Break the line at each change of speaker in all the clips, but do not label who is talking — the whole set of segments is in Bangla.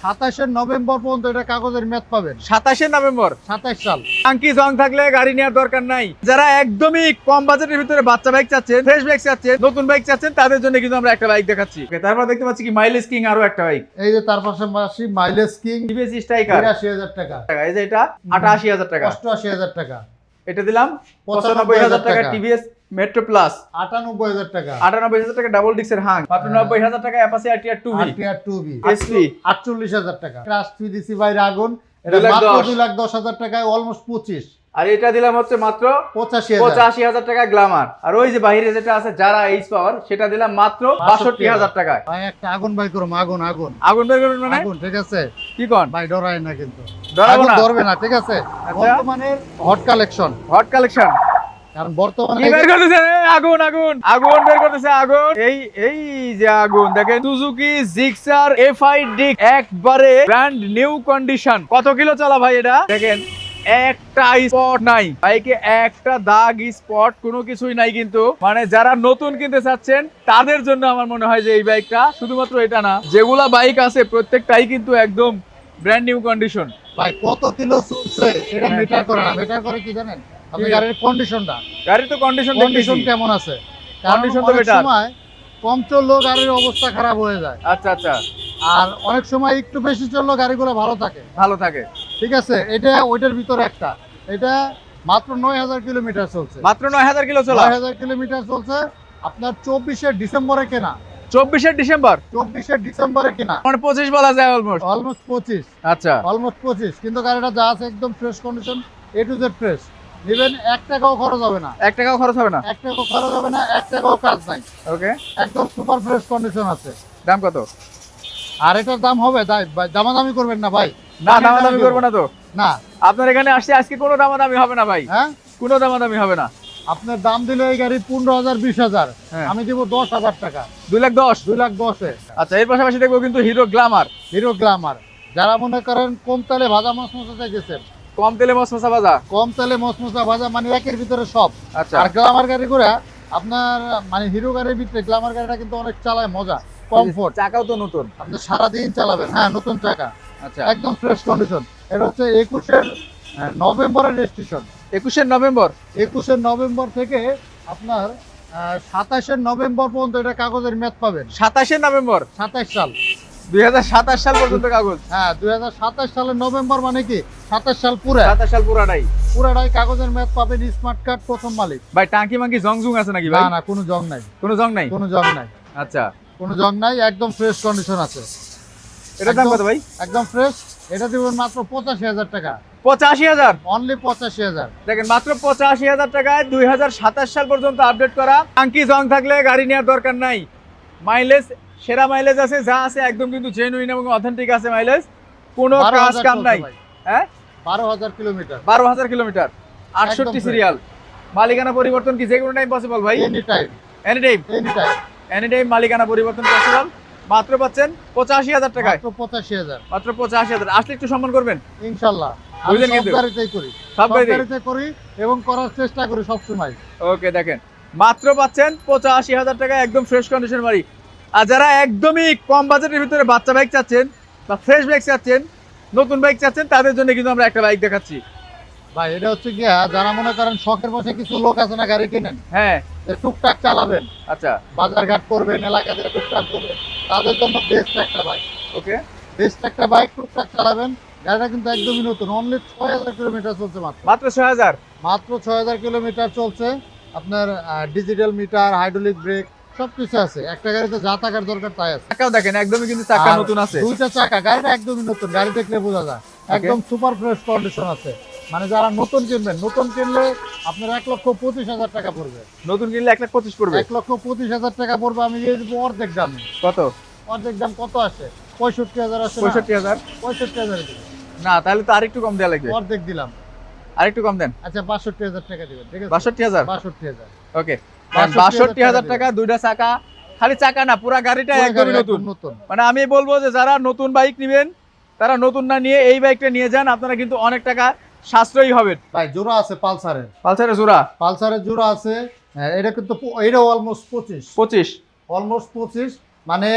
27 নভেম্বর পর্যন্ত এটা কাগজের মেয়াদ পাবেন।
27 নভেম্বর
27 সাল।
টাঙ্কি জং থাকলে গাড়ি নেওয়ার দরকার নাই। যারা একদমই কম বাজেটের ভিতরে বাচ্চা বাইক চাচ্ছেন, ফ্রেশ বাইক চাচ্ছেন, নতুন বাইক চাচ্ছেন, তাদের জন্য কিন্তু আমরা একটা বাইক দেখাচ্ছি। তারপর দেখতে পাচ্ছি কি মাইলেজ কিং আরো একটা বাইক।
এই যে তার পাশাপাশি মাইলেজ কিং
টিভিএস স্ট্রাইকার
৮২,০০০ টাকা।
এই যে এটা ৮৮,০০০ টাকা,
৮৮,০০০ টাকা।
এটা দিলাম ৯৫,০০০ টাকা। টিভিএস মেট্রো প্লাস
৯৮,০০০ টাকা।
৯৮,০০০ টাকা ডাবল ডিক্সের হাং, মাত্র ৯০,০০০ টাকা। Apache RTR 2V
RTR 2V
SP
৪৮,০০০ টাকা। ক্রাশ 3DC বাইরে আগুন, এটা
2,10,000
মাত্র ২,১০,০০০ টাকায়, অলমোস্ট ২৫।
আর এটা দিলাম হচ্ছে মাত্র
৮৫,০০০।
৮৫,০০০ টাকা গ্ল্যামার। আর ওই যে বাইরে যেটা আছে যারা এইচ পাওয়ার, সেটা দিলাম মাত্র ৬২,০০০ টাকায়।
ভাই একটা আগুন বাই করুন, আগুন আগুন
আগুন বের করবেন মানে
আগুন, ঠিক আছে?
কি কোন
ভাই ডরায় না কিন্তু,
ডরাবো
আগুন
না,
ধরবে না, ঠিক আছে? বর্তমানের হট কালেকশন,
হট কালেকশন।
কারণ বর্তমানে
কি বের করতেছে? আগুন আগুন আগুন বের করতেছে, আগুন। এই এই যে আগুন দেখেন, সুজুকি জিক্সার এফআই ডিক, একবারে ব্র্যান্ড নিউ কন্ডিশন। কত কিলো চলা ভাই এটা? দেখেন একটা স্পট নাই বাইকে, একটা দাগ স্পট কোনো কিছুই নাই কিন্তু। মানে যারা নতুন কিনতে চাচ্ছেন তাদের জন্য আমার মনে হয় যে এই বাইকটা, শুধুমাত্র এটা না, যেগুলা বাইক আছে প্রত্যেকটাই কিন্তু একদম ব্র্যান্ড নিউ কন্ডিশন।
ভাই কত কিলো চলছে এটা মিটার করে না, মিটার করে কি জানেন আপনি? গাড়ির কন্ডিশনটা,
গাড়ির তো কন্ডিশন
কেমন আছে।
কন্ডিশন তো
অনেক
বেটার।
সময় কম চললেও গাড়ির অবস্থা খারাপ হয়ে যায়,
আচ্ছা আচ্ছা,
আর অনেক সময় একটু বেশি চললেও গাড়িগুলো ভালো থাকে,
ভালো থাকে।
ঠিক আছে? এটা ওইটার ভিতরে একটা, এটা মাত্র ৯,০০০ কিলোমিটার চলছে।
মাত্র ৯,০০০ কিলো চলা,
৯,০০০ কিলোমিটার চলছে। আপনার 24 ডিসেম্বরে কেনা,
24 ডিসেম্বর
24 ডিসেম্বরে কেনা,
মানে 25 বলা যায় অলমোস্ট।
অলমোস্ট 25।
আচ্ছা,
অলমোস্ট 25, কিন্তু গাড়িটা যা আছে একদম fresh condition, A to Z fresh. নেবেন ১ টাকাও খরচ হবে না,
1 টাকাও খরচ হবে না।
১ টাকাও খরচ হবে না, ১ টাকাও কাজ নাই,
ওকে,
একদম সুপার ফ্রেশ কন্ডিশন আছে।
দাম কত?
আর এটার দাম হবে দামাদামি করবেন না ভাই।
না দামাদামি করবো না তো।
না,
আপনার এখানে আসছে আজকে কোনো দামাদামি হবে না ভাই,
হ্যাঁ
কোনো দামাদামি হবে না।
আপনার দাম দিলে এই গাড়ি ১৫,০০০ ২০,০০০,
হ্যাঁ।
আমি দিব ১০,০০০ টাকা,
2,10,000।
২,১০,০০০।
আচ্ছা, এর পাশাপাশি দেখবো কিন্তু হিরো গ্ল্যামার।
হিরো গ্ল্যামার, যারা মনে করেন কম তেলে ভাজা মশমশা গেছেন,
কম তেলে মশমশা ভাজা।
কম তেলে মশমশা ভাজা মানে একের ভিতরে সব।
আচ্ছা,
আর গ্ল্যামার গাড়ি করে আপনার মানে হিরো গাড়ির ভিতরে গ্ল্যামার গাড়িটা কিন্তু অনেক চালায় মজা, কমফোর্ট,
চাকাও তো নতুন।
আপনি সারাদিন চালাবেন। হ্যাঁ, নতুন চাকা,
আচ্ছা,
একদম ফ্রেশ কন্ডিশন। এটা হচ্ছে ২১ নভেম্বরের রেজিস্ট্রেশন।
21 নভেম্বর
২১ নভেম্বর থেকে আপনার ২৭ নভেম্বর পর্যন্ত এটা কাগজের মেয়াদ পাবেন।
27 নভেম্বর
২৭ সাল,
2027 সাল পর্যন্ত কাগজ।
হ্যাঁ ২০২৭ সালের নভেম্বর মানে কি ২৭ সাল পুরো,
27 সাল পুরাটাই।
পুরাটাই কাগজের মেয়াদ পাবেন। স্মার্ট কার্ড, প্রথম মালিক।
ভাই টাঙ্কি মাঙ্কি জং আছে নাকি ভাই?
না না, কোনো জং নাই,
কোনো জং নাই।
কোনো জং নাই,
আচ্ছা,
কোনো জং নাই, একদম ফ্রেশ কন্ডিশন আছে।
এটার দাম কত ভাই?
একদম ফ্রেশ। এটা দিবেন মাত্র ৮৫,০০০ টাকা,
85,000।
অনলি ৮৫,০০০।
দেখেন মাত্র 85,000 টাকায় 2027 সাল পর্যন্ত আপডেট করা। টাঙ্কি জং থাকলে গাড়ি নেওয়ার দরকার নাই। মাইলেজ সেরা মাইলেজ আছে, যা আছে একদম কিন্তু জেনুইন এবং অথেন্টিক আছে মাইলেজ, কোনো কাজ কাম নাই। হ্যাঁ,
১২,০০০ কিলোমিটার,
12,000 কিলোমিটার, 68 সিরিয়াল। মালিকানা পরিবর্তন কি যে কোনো টাইম পসিবল ভাই?
Any time,
any time,
any time.
Any time মালিকানা পরিবর্তন পসিবল। মাত্র পাচ্ছেন 85,000 টাকায়,
মাত্র ৮৫,০০০।
মাত্র 85,000। আসলে একটু সম্মান করবেন
ইনশাআল্লাহ, আমি
বুঝলেন
সব
কিন্তু?
গাড়িতেই করি,
সব
সব গাড়িতে করি এবং করার চেষ্টা করি সবসময়।
ওকে, দেখেন মাত্র পাচ্ছেন 85,000 টাকা, একদম ফ্রেশ কন্ডিশন বাড়ি। আর যারা একদমই কম বাজেটের ভিতরে বাচ্চা বাইক চাচ্ছেন বা ফ্রেশ বাইক চাচ্ছেন, নতুন বাইক চাচ্ছেন, তাদের জন্য কিন্তু আমরা একটা বাইক দেখাচ্ছি
ভাই এটা হচ্ছে গিয়া, যারা মনে করেন শখের বসে কিছু লোক আছে না গাড়ি কিনেন,
হ্যাঁ।
যে টুকটাক চালাবেন,
আচ্ছা,
বাজারঘাট করবেন, এলাকাতে টুকটাক করবেন, তাদের জন্য বেস্ট একটা বাইক।
ওকে,
বেস্ট একটা বাইক, টুকটাক চালাবেন। গাড়িটা কিন্তু একদমই নতুন, অনলি ৬,০০০ কিলোমিটার চলছে মাত্র,
মাত্র 6,000।
মাত্র ৬,০০০ কিলোমিটার চলছে। আপনার ডিজিটাল মিটার, হাইড্রোলিক ব্রেক সবকিছু আছে। একটা গাড়িতে যা থাকার দরকার তাই আছে।
চাকাও দেখেন একদমই কিন্তু চাকা
আর
নতুন আছে।
দুইটা চাকা, গাড়িটা একদমই নতুন, গাড়ি দেখলে বোঝা যায় একদম সুপার ফ্রেশ কন্ডিশন আছে। মানে যারা নতুন কিনবেন, নতুন কিনলে আপনার ১,২৫,০০০ টাকা পড়বে।
নতুন কিনলে 1,25,000 পড়বে।
১,২৫,০০০ টাকা পড়বে। আমি দিয়ে দেবো অর্ধেক দামে।
কত?
অর্ধেক দাম কত আসে? ৬৫,০০০ আসে।
65,000।
৬৫,০০০ দিবেন
না, তাহলে তো আরেকটু কম দেওয়া লাগবে।
অর্ধেক দিলাম,
আরেকটু কম দেন।
আচ্ছা ৬২,০০০ টাকা দিবেন, ঠিক আছে?
62,000।
৬২,০০০।
ওকে,
62,000
62,000 টাকা, দুইটা চাকা। খালি চাকা না, পুরা গাড়িটা
পুরো
একদমই
গাড়ি
নতুন।
একদম নতুন।
মানে আমি বলবো যে যারা নতুন বাইক নেবেন, তারা নতুন না নিয়ে এই বাইকটা নিয়ে যান, আপনারা কিন্তু অনেক টাকা সাশ্রয়ী হবেন।
ভাই জোড়া আছে পালসারের,
পালসারের জোড়া
পালসারের জোড়া আছে। হ্যাঁ, এটা কিন্তু এটাও অলমোস্ট 25,
25।
অলমোস্ট 25। মানে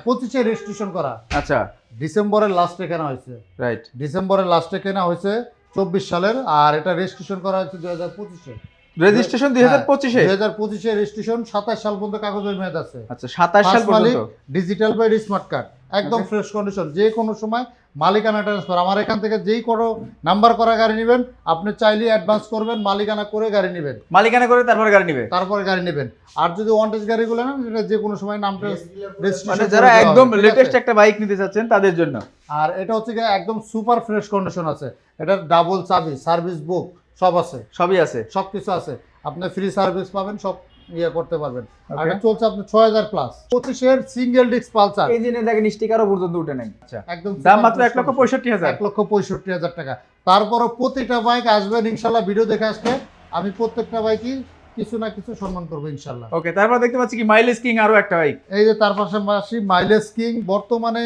25-এ রেজিস্ট্রেশন করা,
আচ্ছা
ডিসেম্বরের লাস্টে কেনা হয়েছে,
রাইট।
ডিসেম্বরের লাস্টে কেনা হয়েছে 24 সালের, আর এটা রেজিস্ট্রেশন করা হয়েছে 2025-এ।
রেজিস্ট্রেশন 2025-এ।
2025-এ রেজিস্ট্রেশন, 27 সাল পর্যন্ত কাগজের মেয়াদ আছে।
আচ্ছা 27 সাল পর্যন্ত।
ডিজিটাল বাই স্মার্ট কার্ড, একদম
Okay.
ফ্রেশ কন্ডিশন, যে কোনো সময় মালিকানা ট্রান্সফার। আমার এখান থেকে যেই কোনো নাম্বার করা গাড়ি নেবেন, আপনি চাইলে অ্যাডভান্স করবেন, মালিকানা করে গাড়ি নেবেন,
মালিকানা করে তারপরে গাড়ি নিবে।
তারপরে গাড়ি নেবেন। আর যদি ওয়ান্টেজ গাড়িগুলো নেন, এটা যে কোনো সময় নামটা
মানে
রেজিস্ট্রেশন
যারা একদম লেটেস্ট একটা বাইক নিতে চাচ্ছেন তাদের জন্য।
আর এটা হচ্ছে গিয়ে একদম সুপার ফ্রেশ কন্ডিশন আছে, এটা ডাবল চাবি, সার্ভিস বুক সব আছে,
সবই আছে।
সবকিছু আছে, আপনি ফ্রি সার্ভিস পাবেন, সব ইয়ে করতে পারবেন। আর
Okay.
এটা চলছে আপনার 6000 প্লাস, 25-এর সিঙ্গেল ডিস্ক পালসার,
ইঞ্জিনে দেখেন স্টিকারও পর্যন্ত উঠে নাই। আচ্ছা
একদম
দাম মাত্র 1,65,000।
1,65,000 টাকা। তারপরও প্রতিটা বাইক আসবেন ইনশাল্লাহ, ভিডিও দেখে আসলে আমি প্রত্যেকটা বাইকই কিছু না কিছু সম্মান করবো ইনশাল্লাহ।
ওকে, তারপর দেখতে পাচ্ছি কি মাইলেজ কিং আরো একটা বাইক।
এই যে তার পাশাপাশি মাইলেজ কিং, বর্তমানে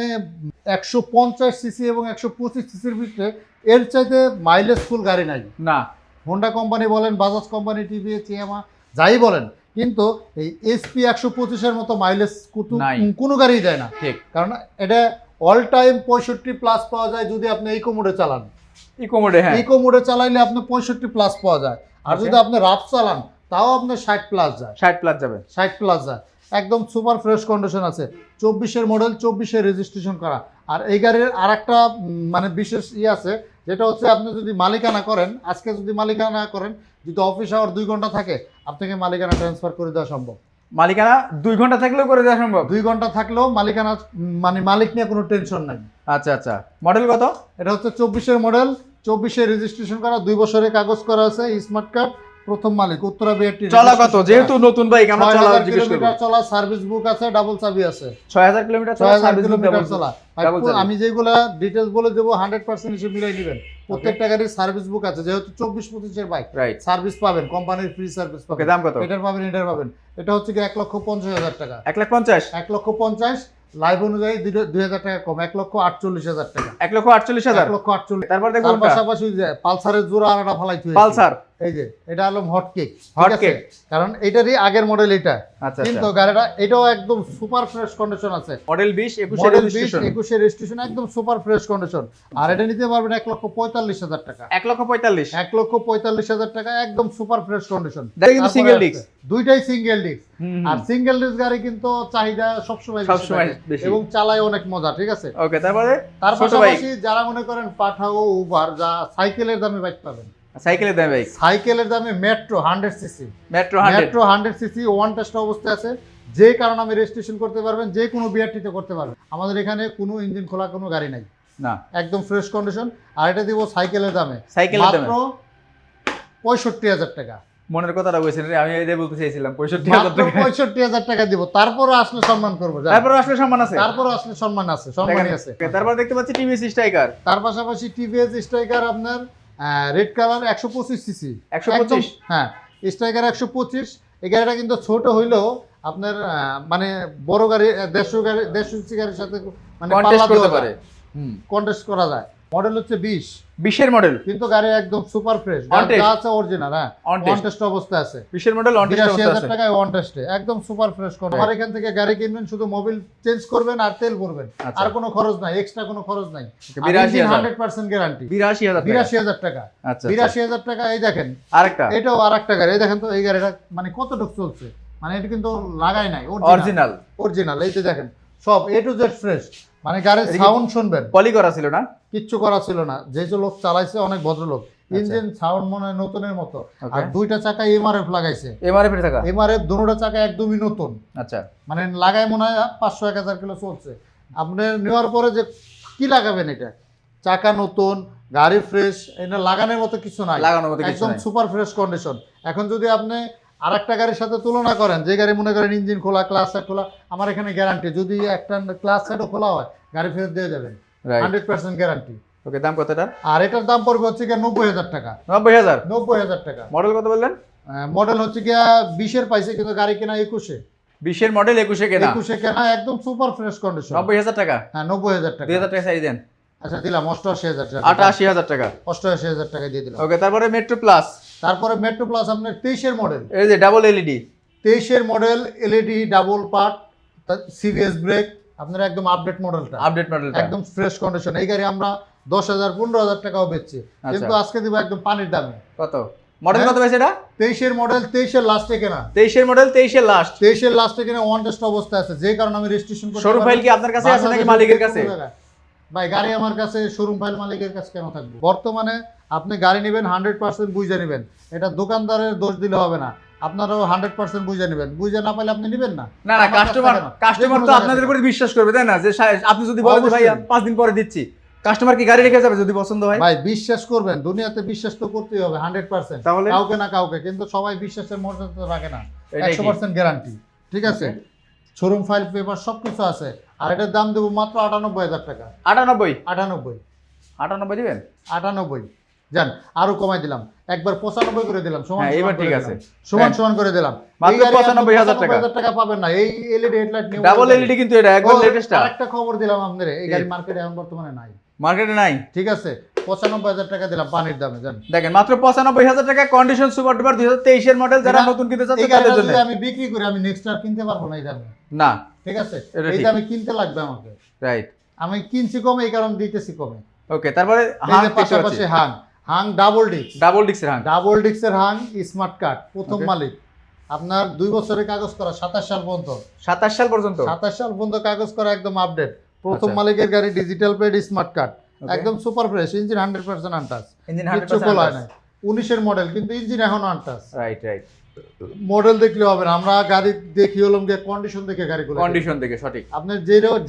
150 সিসি এবং 125 সিসির ভিতরে এর চাইতে মাইলেজ ফুল গাড়ি নাই।
না
হোন্ডা কোম্পানি বলেন, বাজাজ কোম্পানি, টিভিএস, ইয়ামাহা যাই বলেন, কিন্তু এই এসপি 125-এর মতো মাইলেজ
নাই।
কোনো গাড়ি দেয় না।
ঠিক।
কারণ এটা অল টাইম 65 প্লাস পাওয়া যায় যদি আপনি ইকো মোডে চালান।
ইকো মোডে, হ্যাঁ
ইকো মোডে চালাইলে আপনি 65 প্লাস পাওয়া যায়, আর যদি আপনি রাফ চালান তাও আপনার 60 প্লাস যায়,
60 প্লাস যাবে।
60 প্লাস যায়। একদম সুপার ফ্রেশ কন্ডিশন আছে, 24-এর মডেল, 24-এ রেজিস্ট্রেশন করা। আর এই গাড়ির আর একটা মানে বিশেষ আছে, যেটা হচ্ছে আপনি যদি মালিকানা করেন, আজকে যদি মালিকানা করেন, যদি অফিস আওয়ার 2 ঘন্টা থাকে, আপনাকে মালিকানা ট্রান্সফার করে দেওয়া সম্ভব।
মালিকানা 2 ঘন্টা থাকলেও করে দেওয়া সম্ভব।
2 ঘন্টা থাকলেও মালিকানা, মানে মালিক নিয়ে কোনো টেনশন নাই।
আচ্ছা আচ্ছা, মডেল কত?
এটা হচ্ছে 24-এর মডেল, 24-এ রেজিস্ট্রেশন করা, 2 বছরের কাগজ করা আছে, স্মার্ট কার্ড, প্রথম মালিক, উত্তরা বিআরটি।
চলা কত? যেহেতু নতুন বাইক আমরা চলা জিজ্ঞেস করব।
কিলোমিটার চলা, সার্ভিস বুক আছে, ডাবল চাবি আছে।
6000 কিলোমিটার চলা,
6000
সার্ভিস
কিলোমিটার চলা।
ডাবল চাবি।
আমি যেগুলা ডিটেইলস বলে দেবো 100% হিসেবে মিলাই নেবেন। প্রত্যেকটা গাড়ির সার্ভিস বুক আছে, যেহেতু 24-25-এর বাইক,
রাইট।
সার্ভিস পাবেন, কোম্পানির ফ্রি সার্ভিস
ওকে,
পাবেন।
দাম কত?
এটার পাবেন, এটার পাবেন। এটা হচ্ছে কি 1,50,000 টাকা।
1,50,000।
1,50,000 লাইভ অনুযায়ী 2,000 টাকা কম, 1,48,000 টাকা।
1,48,000।
1,48,000।
তারপর দেখো
তার পাশাপাশি যে পালসারের জোড়া আলাদা ফালাইতে হয়েছে।
পালসার,
এই যে এটা হলো হট কেক,
হট কেক।
কারণ এটারই আগের মডেল এটা।
আচ্ছা
কিন্তু গাড়িটা এটাও একদম সুপার ফ্রেশ কন্ডিশন আছে,
মডেল 20 21
মডেল
রেজিস্ট্রেশন।
21-এর রেজিস্ট্রেশন, একদম সুপার ফ্রেশ কন্ডিশন। আর এটা নিতে পারবেন 1,45,000 টাকা।
1,45,000।
1,45,000 টাকা, একদম সুপার ফ্রেশ কন্ডিশন।
এটা কিন্তু সিঙ্গেল ডিস্ক,
দুইটাই সিঙ্গেল ডিস্ক।
হুম।
আর সিঙ্গেল ডিস্ক গাড়ি কিন্তু চাহিদা সবসময়
বেশি
এবং চালায় অনেক মজা, ঠিক আছে।
ওকে, তারপরে
তার
ছোট বাইক,
পাশাপাশি যারা মনে করেন পাঠাও, উবার, যা সাইকেলের দামে বাইক পাবেন,
সাইকেলের দাম বাইক,
সাইকেলের দামে metro 100 CC,
metro 100।
Metro 100 CC one test অবস্থায় আছে, যে কারণে আমি রেজিস্ট্রেশন করতে পারবেন, যে কোনো বিআরটিতে করতে পারবেন। আমাদের এখানে কোনো ইঞ্জিন খোলা কোনো গাড়ি নাই,
না
একদম ফ্রেশ কন্ডিশন। আর এটা দিব সাইকেলের দামে,
সাইকেলের দামে
মাত্র 65,000 টাকা।
মনের কথাটা বলছেন রে, আমি এটাই বলতে চাইছিলাম 65,000
মাত্র
টাকা।
65,000 টাকা দিব, তারপরে আসলে সম্মান করবো,
তারপর আসলে সম্মান আছে,
তারপরে আসলে সম্মান আছে, সম্মানই আছে।
Okay, তারপর দেখতে পাচ্ছি টিভিএস স্ট্রাইকার।
তার পাশাপাশি টিভিএস স্ট্রাইকার আপনার রেড কালার 125 সিসি,
125?
হ্যাঁ স্ট্রাইকার 125। এই গাড়িটা কিন্তু ছোট হইলেও আপনার মানে বড় গাড়ি 150 সিসি গাড়ির সাথে মানে
কন্টেস্ট করতে পারে, হুম,
কন্টেস্ট করা যায়। মডেল হচ্ছে 20
এর মডেল,
কিন্তু গাড়ি একদম সুপার ফ্রেশ,
On test?
যা আছে অরিজিনাল, হ্যাঁ
On test?
অন টেস্ট অবস্থায় আছে।
20 এর মডেল অন টেস্ট অবস্থা
82,000
আছে।
টাকায় অন টেস্টে, একদম সুপার ফ্রেশ কোন। আমার এখান থেকে গাড়ি কিনবেন, শুধু মোবিল চেঞ্জ করবেন আর তেল ভরবেন,
আচ্ছা।
আর কোনো খরচ নাই, এক্সট্রা কোনো খরচ নাই।
82,000
100% গ্যারান্টি।
82,000 টাকা।
82,000 টাকা।
আচ্ছা
82,000 টাকা। এই দেখেন
আরেকটা
এটাও আরেকটা গাড়ি, এই দেখেন তো এই গাড়িটা মানে কতটুকু চলছে, মানে এটা কিন্তু লাগাই নাই,
অরিজিনাল,
অরিজিনাল। এই যে দেখেন সব এ টু জেড ফ্রেশ, মানে গাড়ির সাউন্ড শুনবেন,
পলি করা ছিল না,
কিচ্ছু করা ছিল না। যে যে লোক চালাইছে অনেক ভদ্রলোক, ইঞ্জিন সাউন্ড মনে হয় নতুনের মতো। আর দুইটা চাকা এমআরএফ লাগাইছে,
এমআরএফ এর টাকা,
এমআরএফ দুটোটা চাকা একদমই নতুন,
আচ্ছা
মানে লাগায় মনে হয় 500-1000 কিলো চলছে। আপনি নেওয়ার পরে যে কি লাগাবেন, এটা চাকা নতুন, গাড়ি ফ্রেশ, এটা লাগানোর মতো কিছু নাই,
লাগানোর মতো কিছু
একদম
নাই।
Super fresh condition. এখন যদি আপনি আরেকটা গাড়ির সাথে তুলনা করেন, যে গাড়ি মনে করেন ইঞ্জিন খোলা, ক্লাস সাইড খোলা, আমার এখানে গ্যারান্টি, যদি একটা ক্লাস সাইডও খোলা হয় গাড়ি ফেরত দিয়ে যাবেন, 100% গ্যারান্টি।
ওকে, দাম কত এটা?
আর এটার দাম পড়বে হচ্ছে গিয়ে 90,000 টাকা।
90,000?
90,000 টাকা।
মডেল কত বললেন?
মডেল হচ্ছে গিয়া 20-এর পাইছে, কিন্তু গাড়ি কেনা 21-এ।
20 এর মডেল 21-এ কেনা,
21-এ কেনা, একদম সুপার ফ্রেশ কন্ডিশন।
90,000 টাকা?
হ্যাঁ 90,000 টাকা।
2,000 টাকা সাইজ দেন।
আচ্ছা দিলাম 88,000 টাকা।
88,000 টাকা।
88,000 টাকা দিয়ে দিলাম।
ওকে, তারপরে মেট্রো প্লাস।
তারপরে মেট্রো প্লাস আপনার 23-এর মডেল,
এই যে ডাবল এলইডি,
23-এর model, LED double part, CVS brake, আপনার একদম আপডেট মডেলটা,
আপডেট মডেলটা
একদম ফ্রেশ কন্ডিশন। এই গাড়ি আমরা 10,000 15,000 টাকাও বেচছি, কিন্তু আজকে দিব একদম পানির দামে।
কত মডেল কত ভাই সেটা?
23 এর মডেল, 23 এর লাস্টে কেনা,
23 এর মডেল 23 এর লাস্ট,
23 এর লাস্টে কেনা, ওয়ান টেস্ট অবস্থায় আছে, যে কারণে আমি রেজিস্ট্রেশন করতে
শোরুম ফাইল কি আপনার কাছে আছে নাকি মালিকের কাছে?
ভাই গাড়ি আমার কাছে, শোরুম ফাইল মালিকের কাছে কেন থাকবে? বর্তমানে আপনি গাড়ি নেবেন 100% বুঝে নেবেন, এটা দোকানদারের দোষ দিলে হবে না, আপনারাও 100% বুঝে নেবেন, বুঝে না পাইলে আপনি নেবেন না।
না না, কাস্টমার তো আপনাদের উপরে বিশ্বাস করবে, তাই না? যে আপনি যদি বলেন যে ভাই 5 দিন পরে দিচ্ছি, কাস্টমার কি গাড়ি রেখে যাবে যদি পছন্দ হয়?
ভাই বিশ্বাস করবেন, দুনিয়াতে বিশ্বাস তো করতেই হবে 100%,
তাহলে
কাউকে না কাউকে, কিন্তু সবাই বিশ্বাসের মর্যাদা রাখে না। 100% গ্যারান্টি, ঠিক আছে, শোরুম ফাইল পেপার সবকিছু আছে। আর এটার দাম দেবো মাত্র 98,000 টাকা।
98
98
98 দিবেন?
98 জান, আরো কমাই দিলাম, একবার 95 করে দিলাম, সমান
হ্যাঁ, এবার
সমান
ঠিক
করে
আছে।
দিলাম, সমান সমান করে দিলাম।
মাত্র
এই গাড়ি আপনি
95,000 টাকা।
95,000 টাকা পাবেন না। এই LED headlight new
double LED কিন্তু এটা একবার লেটেস্টটা।
আরেকটা খবর দিলাম আপনাদের, এই গাড়ি মার্কেটে এখন বর্তমানে নাই,
মার্কেটে নাই,
ঠিক আছে। 95,000 টাকা দিলাম পানির দামে, জান।
দেখেন মাত্র 95,000 টাকা, কন্ডিশন সুপার ডুপার 2023 এর মডেল, যারা নতুন কিনতে চাচ্ছে
এই গাড়িটা
তাদের জন্য।
যদি আমি বিক্রি করি, আমি নেক্সট আর কিনতে পারবো না এই দামে,
না,
ঠিক আছে,
এটা
এই
ঠিক।
দামে কিনতে লাগবে আমাকে,
রাইট,
আমি কিনছি কমে, এই কারণে দিতেছি কমে।
ওকে। তারপরে
এই
হাং
যে পাশাপাশি Hang, Hang double disc,
double ডিক্সের Hang,
double ডিস্কের হাং, স্মার্ট কার্ড, প্রথম
Okay.
মালিক, আপনার 2 বছরের কাগজ করা, 27 সাল পর্যন্ত,
27 সাল পর্যন্ত,
27 সাল পর্যন্ত কাগজ করা, একদম আপডেট, প্রথম
আচ্ছা।
মালিকের গাড়ি, digital plate, smart card,
Okay.
একদম super fresh, engine 100% untouch,
engine
কিচ্ছু
100%
খোলা
আনটাচ।
নাই, 19 এর মডেল, কিন্তু ইঞ্জিন এখনো আনটাচ।
রাইট রাইট,
মডেল দেখলে হবে না, আমরা গাড়ি দেখি হলাম যে কন্ডিশন দেখে গাড়িগুলো,
কন্ডিশন দেখে সঠিক।
আপনার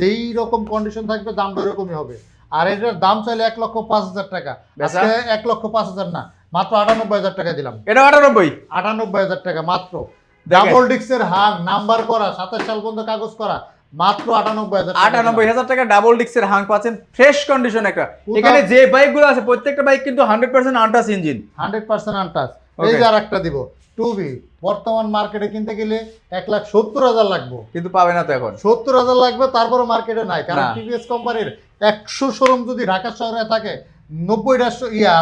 যেই রকম কন্ডিশন থাকবে দাম ওরকমই হবে। আর এটার দাম চাইলে 1,05,000 টাকা,
বেচা?
আজকে 1,05,000 না, মাত্র 98,000 টাকা দিলাম।
এটা 98,
98,000 টাকা মাত্র। ডাবল ডিক্সের হাং, নাম্বার করা, 27 সাল পর্যন্ত কাগজ করা, মাত্র 98,000 টাকা।
98,000 টাকা ডাবল ডিক্সের হাং পাচ্ছেন, ফ্রেশ কন্ডিশন একটা।
কোথাও-
এখানে যে বাইকগুলো আছে প্রত্যেকটা বাইক কিন্তু 100% আনটাচ ইঞ্জিন।
100% আনটাচ।
Okay.
এই যে আরেকটা দিব 2B, বর্তমান মার্কেটে কিনতে গেলে 1,70,000 লাগবে,
কিন্তু পাবে না তো এখন।
70,000 লাগবে, তারপরে মার্কেটে নাই, কারণ
না।
টিভিএস কোম্পানির 100 শোরুম যদি ঢাকা শহরে থাকে, 90টা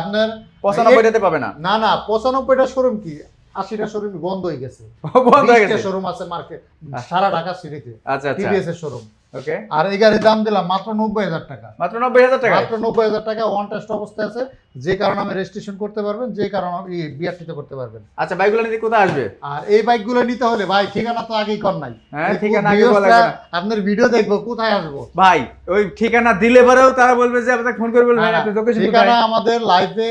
আপনার
95টাতে পাবে না,
না না 95টা শোরুম কি 80টা শোরুম বন্ধ হয়ে গেছে,
বন্ধ হয়ে গেছে।
শোরুম আছে মার্কেট সারা ঢাকা সিটিতে,
আচ্ছা আচ্ছা,
টিভিএস এর শোরুম।
ওকে।
আর এই গাড়ির দাম দিলাম মাত্র 90,000 টাকা,
মাত্র 90,000 টাকা।
মাত্র 90,000 টাকা, ওয়ান টেস্ট অবস্থায় আছে, যে কারণে আমি রেজিস্ট্রেশন করতে পারবেন, যে কারণে বিআরটিতে করতে পারবেন।
আচ্ছা, বাইকগুলো নিতে কোথায় আসবে?
আর এই বাইকগুলো নিতে হলে ভাই ঠিকানা তো আগেই কর নাই,
হ্যাঁ,
এই
ঠিকানা আগে
viewers
বলা
রা
লাগবে না।
আপনার ভিডিও দেখবো, কোথায় আসবো
ভাই ওই ঠিকানা দিলে পরেও তারা বলবে যে আপনাকে ফোন করে বলবেন
না,
আপনি লোকেশন
ঠিকানা
কোথায়।
আমাদের লাইভে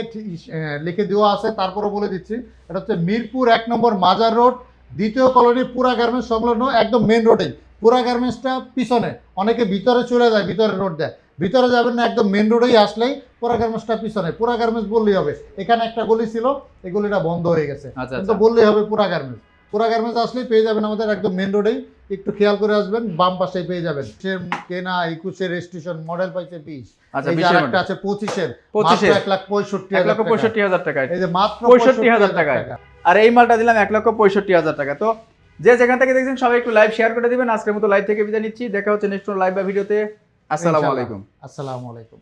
লিখে দেওয়া আছে, তারপরে বলে দিচ্ছি। এটা হচ্ছে মিরপুর 1 নম্বর মাজার রোড, 2য় কলোনি, পুরা গার্মেন্টস সংলগ্ন, একদম মেন রোডে। পুরা গার্মেন্টসটা পিছনে, অনেকে ভিতরে চলে যায়, ভিতরে রোড দেয়, ভিতরে যাবেন না, একদম মেন রোডেই আসলেই পুরা গার্মেন্টসটা পিছনে। পুরা গার্মেন্টস বললেই হবে, এখানে একটা গলি ছিল, এই গলিটা বন্ধ হয়ে গেছে,
আচ্ছা,
কিন্তু
আচ্ছা।
বললেই হবে পুরা গার্মেন্টস। পুরা গার্মেন্টস আসলেই পেয়ে যাবেন আমাদের, একদম মেন রোডেই, একটু খেয়াল করে আসবেন, বাম পাশেই পেয়ে যাবেন। কেনা 21 রেজিস্ট্রেশন, মডেল পাইছে 20,
আচ্ছা,
এই যে
20 এর
আরেকটা
মডেল।
আছে 25
25
মাত্র 1,65,000 টাকা।
1,65,000 টাকা।
এই যে মাত্র
65,000 টাকায়। আর এই মালটা দিলাম 1,65,000 টাকা। তো যে যেখান থেকে দেখছেন সবাই একটু লাইভ শেয়ার করে দিবেন। আজকের মতো লাইভ থেকে বিদায় নিচ্ছি, দেখা হচ্ছে নেক্সট লাইভ বা ভিডিওতে। আসসালামু আলাইকুম।
আসসালামু আলাইকুম।